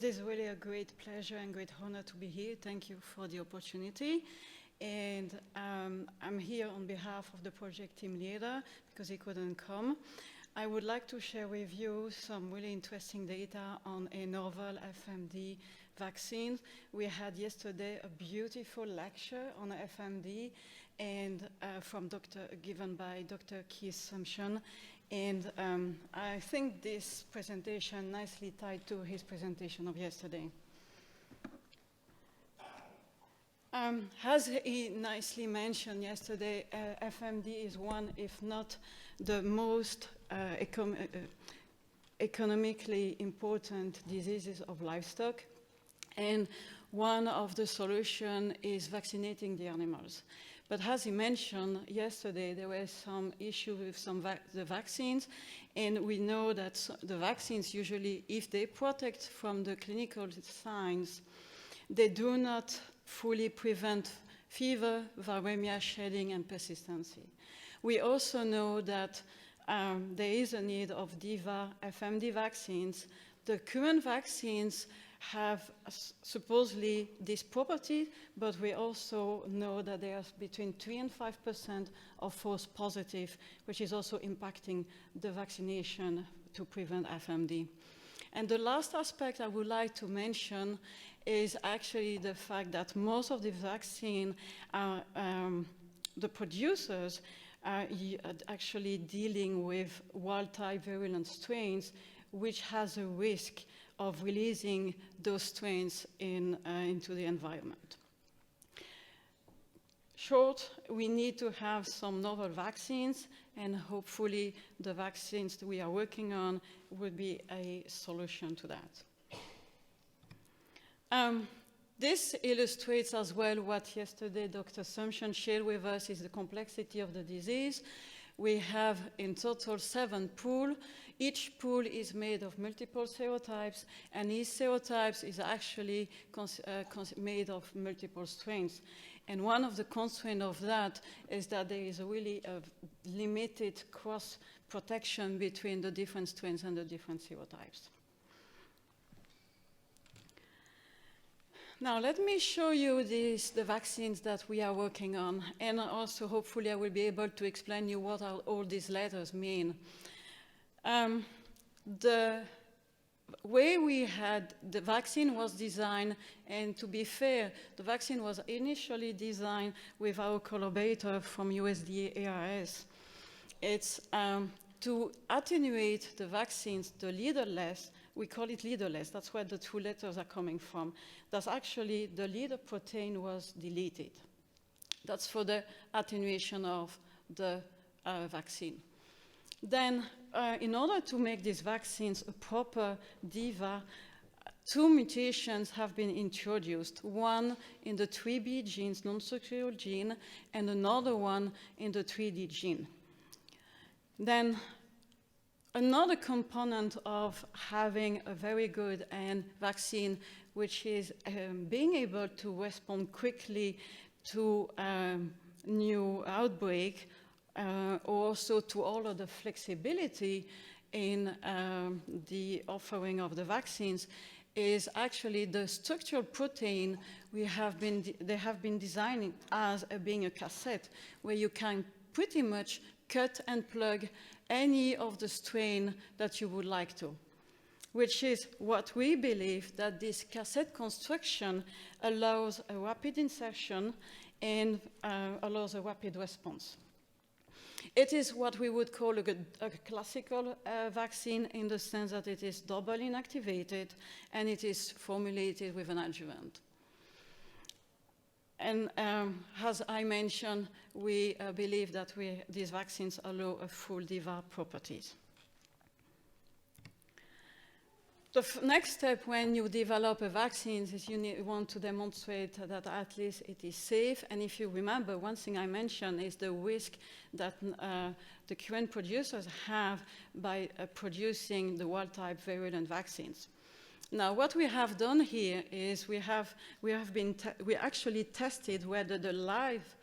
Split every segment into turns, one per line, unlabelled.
It is really a great pleasure and great honor to be here. Thank you for the opportunity. And I'm here on behalf of the project team leader because he couldn't come. I would like to share with you some really interesting data on a novel FMD vaccine. We had yesterday a beautiful lecture on FMD and given by Dr. Keith Sumption. And I think this presentation nicely tied to his presentation of yesterday. As he nicely mentioned yesterday, FMD is one, if not the most economically important diseases of livestock. And one of the solutions is vaccinating the animals. But as he mentioned yesterday, there were some issues with the vaccines, and we know that the vaccines usually, if they protect from the clinical signs, they do not fully prevent fever, viremia, shedding, and persistency. We also know that there is a need of DIVA FMD vaccines. The current vaccines have supposedly this property, but we also know that there's between 3 and 5% of false positive, which is also impacting the vaccination to prevent FMD. And the last aspect I would like to mention is actually the fact that most of the vaccine, the producers are actually dealing with wild-type virulent strains, which has a risk of releasing those strains into the environment. Short, we need to have some novel vaccines, and hopefully the vaccines that we are working on will be a solution to that. This illustrates as well what yesterday Dr. Sumption shared with us is the complexity of the disease. We have in total 7 pools. Each pool is made of multiple serotypes, and each serotypes is actually made of multiple strains. And one of the constraints of that is that there is really a limited cross-protection between the different strains and the different serotypes. Now, let me show you the vaccines that we are working on, and also hopefully I will be able to explain you what all these letters mean. The way we had the vaccine was designed, and to be fair, the vaccine was initially designed with our collaborator from USDA ARS. It's to attenuate the vaccines, the leaderless. We call it leaderless. That's where the 2 letters are coming from. That's actually the leader protein was deleted. That's for the attenuation of the vaccine. Then, in order to make these vaccines a proper DIVA, 2 mutations have been introduced. One in the 3B genes, non-structural gene, and another one in the 3D gene. Then, another component of having a very good vaccine, which is being able to respond quickly to new outbreak, also to all of the flexibility in the offering of the vaccines, is actually the structural protein they have been designing as being a cassette, where you can pretty much cut and plug any of the strain that you would like to, which is what we believe that this cassette construction allows a rapid insertion and allows a rapid response. It is what we would call a classical vaccine in the sense that it is double inactivated and it is formulated with an adjuvant. And as I mentioned, we believe that these vaccines allow a full DIVA properties. The next step when you develop a vaccine is you want to demonstrate that at least it is safe. And if you remember, one thing I mentioned is the risk that the current producers have by producing the wild-type virulent vaccines. Now, what we have done here is we actually tested whether the live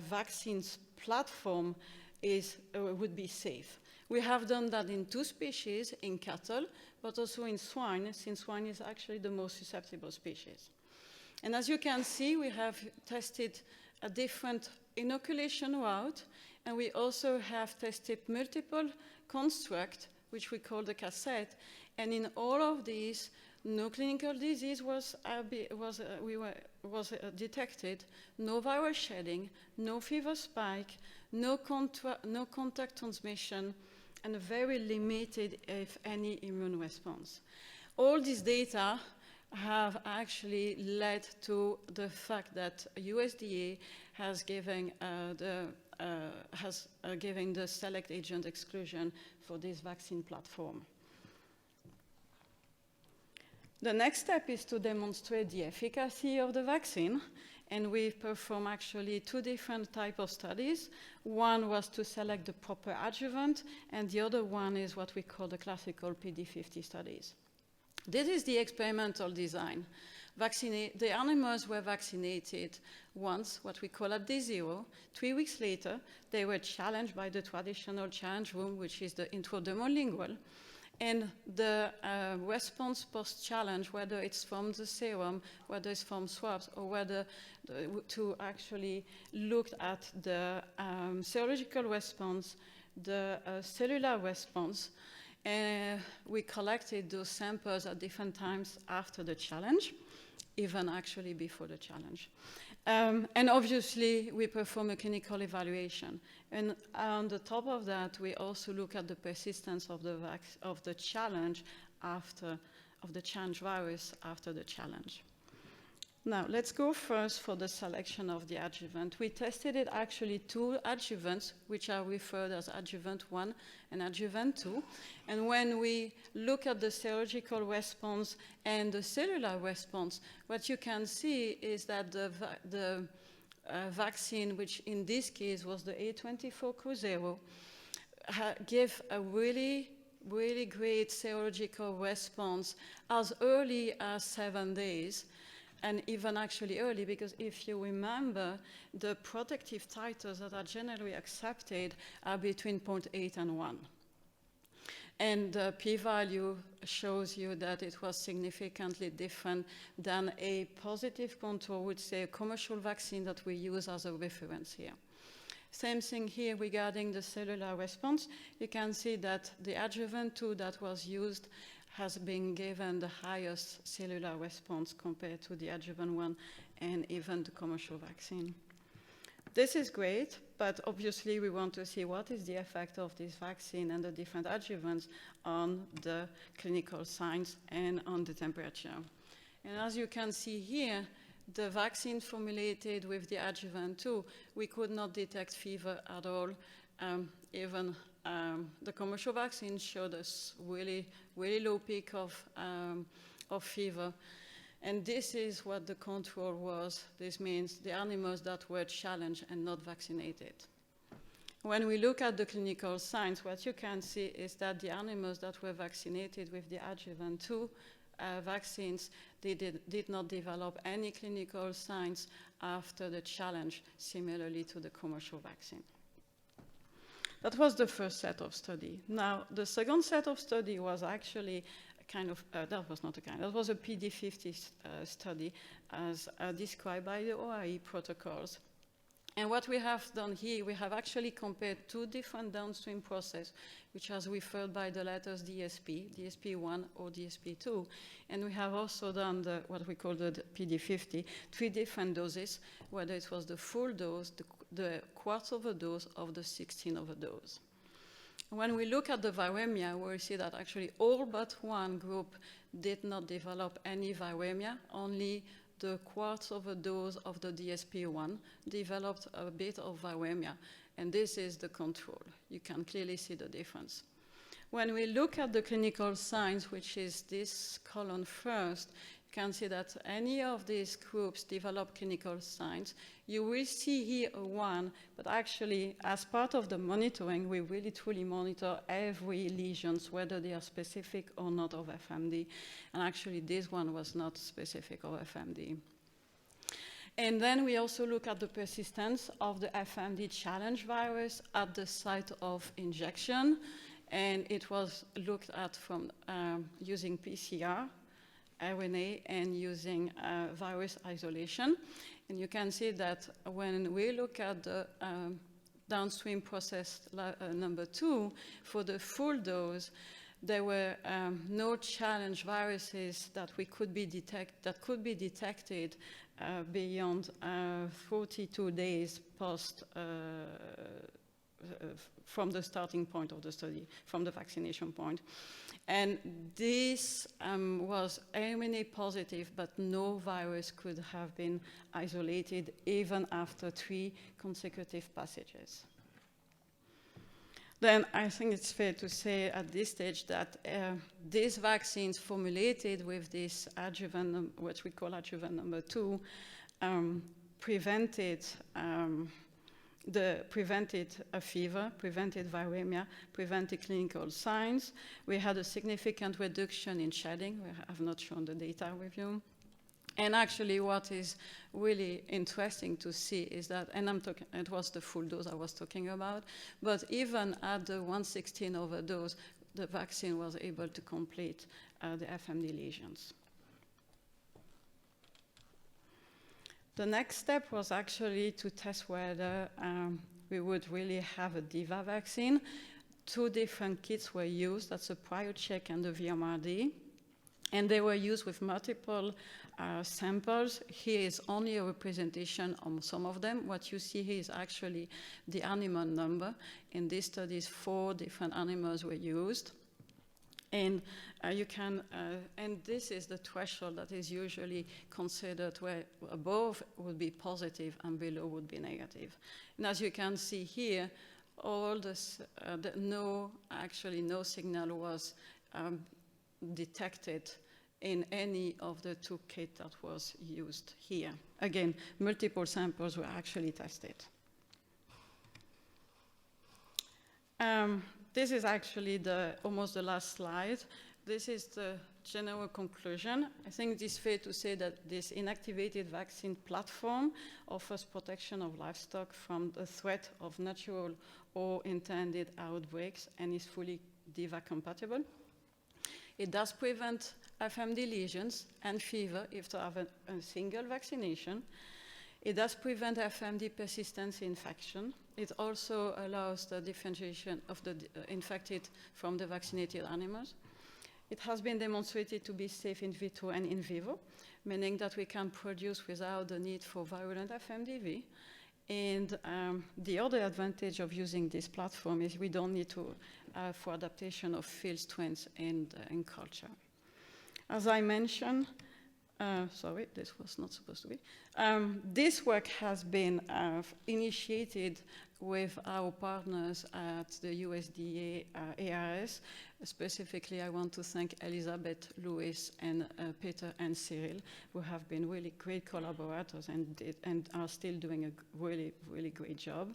vaccines platform would be safe. We have done that in 2 species, in cattle, but also in swine, since swine is actually the most susceptible species. And as you can see, we have tested a different inoculation route, and we also have tested multiple constructs, which we call the cassette. And in all of these, no clinical disease was detected, no viral shedding, no fever spike, no contact transmission, and a very limited, if any, immune response. All these data have actually led to the fact that USDA has given the select agent exclusion for this vaccine platform. The next step is to demonstrate the efficacy of the vaccine, and we perform actually 2 different types of studies. One was to select the proper adjuvant, and the other one is what we call the classical PD50 studies. This is the experimental design. The animals were vaccinated once, what we call at day 0. 3 weeks later, they were challenged by the traditional challenge room, which is the intradermal lingual. And the response post-challenge, whether it's from the serum, whether it's from swabs, or whether to actually look at the serological response, the cellular response, we collected those samples at different times after the challenge, even actually before the challenge. And obviously, we perform a clinical evaluation. And on the top of that, we also look at the persistence of the challenge of the challenge virus after the challenge. Now, let's go first for the selection of the adjuvant. We tested it actually 2 adjuvants, which are referred as adjuvant 1 and adjuvant 2. And when we look at the serological response and the cellular response, what you can see is that the vaccine, which in this case was the A24 CRUZEIRO, gave a really great serological response as early as 7 days. And even actually early, because if you remember, the protective titers that are generally accepted are between 0.8 and 1. And the p-value shows you that it was significantly different than a positive control, which is a commercial vaccine that we use as a reference here. Same thing here regarding the cellular response. You can see that the adjuvant 2 that was used has been given the highest cellular response compared to the adjuvant 1 and even the commercial vaccine. This is great, but obviously we want to see what is the effect of this vaccine and the different adjuvants on the clinical signs and on the temperature. And as you can see here, the vaccine formulated with the adjuvant 2, we could not detect fever at all. Even the commercial vaccine showed us really low peak of fever. And this is what the control was. This means the animals that were challenged and not vaccinated. When we look at the clinical signs, what you can see is that the animals that were vaccinated with the adjuvant 2 vaccines, they did not develop any clinical signs after the challenge, similarly to the commercial vaccine. That was the first set of study. Now, the second set of study was actually that was a PD50 study as described by the OIE protocols. And what we have done here, we have actually compared 2 different downstream processes, which are referred by the letters DSP, DSP1 or DSP2. And we have also done what we call the PD50, 3 different doses, whether it was the full dose, the quarts of a dose, or the 16th of a dose. When we look at the viremia, we see that actually all but 1 group did not develop any viremia, only the quarts of a dose of the DSP1 developed a bit of viremia, and this is the control. You can clearly see the difference. When we look at the clinical signs, which is this column first, you can see that any of these groups develop clinical signs. You will see here a 1, but actually, as part of the monitoring, we really truly monitor every lesions, whether they are specific or not of FMD. And actually, this one was not specific of FMD. And then we also look at the persistence of the FMD challenge virus at the site of injection. And it was looked at from using PCR, RNA, and using virus isolation. And you can see that when we look at the downstream process number 2, for the full dose, there were no challenge viruses that could be detected beyond 42 days post from the starting point of the study, from the vaccination point. And this was RNA positive, but no virus could have been isolated even after 3 consecutive passages. Then I think it's fair to say at this stage that these vaccines formulated with this adjuvant, what we call adjuvant number 2, prevented a fever, prevented viremia, prevented clinical signs. We had a significant reduction in shedding. I have not shown the data with you. And actually what is really interesting to see is that, and it was the full dose I was talking about, but even at the 116 overdose, the vaccine was able to complete the FMD lesions. The next step was actually to test whether we would really have a DIVA vaccine. 2 different kits were used, that's the ProCHECK and the VMRD, and they were used with multiple samples. Here is only a representation of some of them. What you see here is actually the animal number. In these studies, 4 different animals were used. And and this is the threshold that is usually considered where above would be positive and below would be negative. And as you can see here, all this, no signal was detected in any of the 2 kits that was used here. Again, multiple samples were actually tested. This is actually almost the last slide. This is the general conclusion. I think it is fair to say that this inactivated vaccine platform offers protection of livestock from the threat of natural or intended outbreaks and is fully DIVA compatible. It does prevent FMD lesions and fever if they have a single vaccination. It does prevent FMD persistence infection. It also allows the differentiation of the infected from the vaccinated animals. It has been demonstrated to be safe in vitro and in vivo, meaning that we can produce without the need for virulent FMDV. And the other advantage of using this platform is we don't need to for adaptation of field strains in culture. As I mentioned, sorry, this was not supposed to be. This work has been initiated with our partners at the USDA ARS. Specifically, I want to thank Elizabeth, Louis, and Peter and Cyril, who have been really great collaborators and are still doing a really, really great job.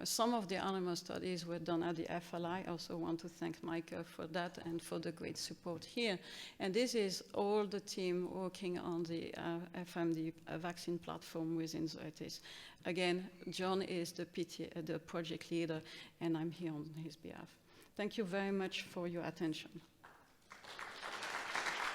Some of the animal studies were done at the FLI. I also want to thank Micah for that and for the great support here. And this is all the team working on the FMD vaccine platform within Zoetis. Again, John is the project leader, and I'm here on his behalf. Thank you very much for your attention.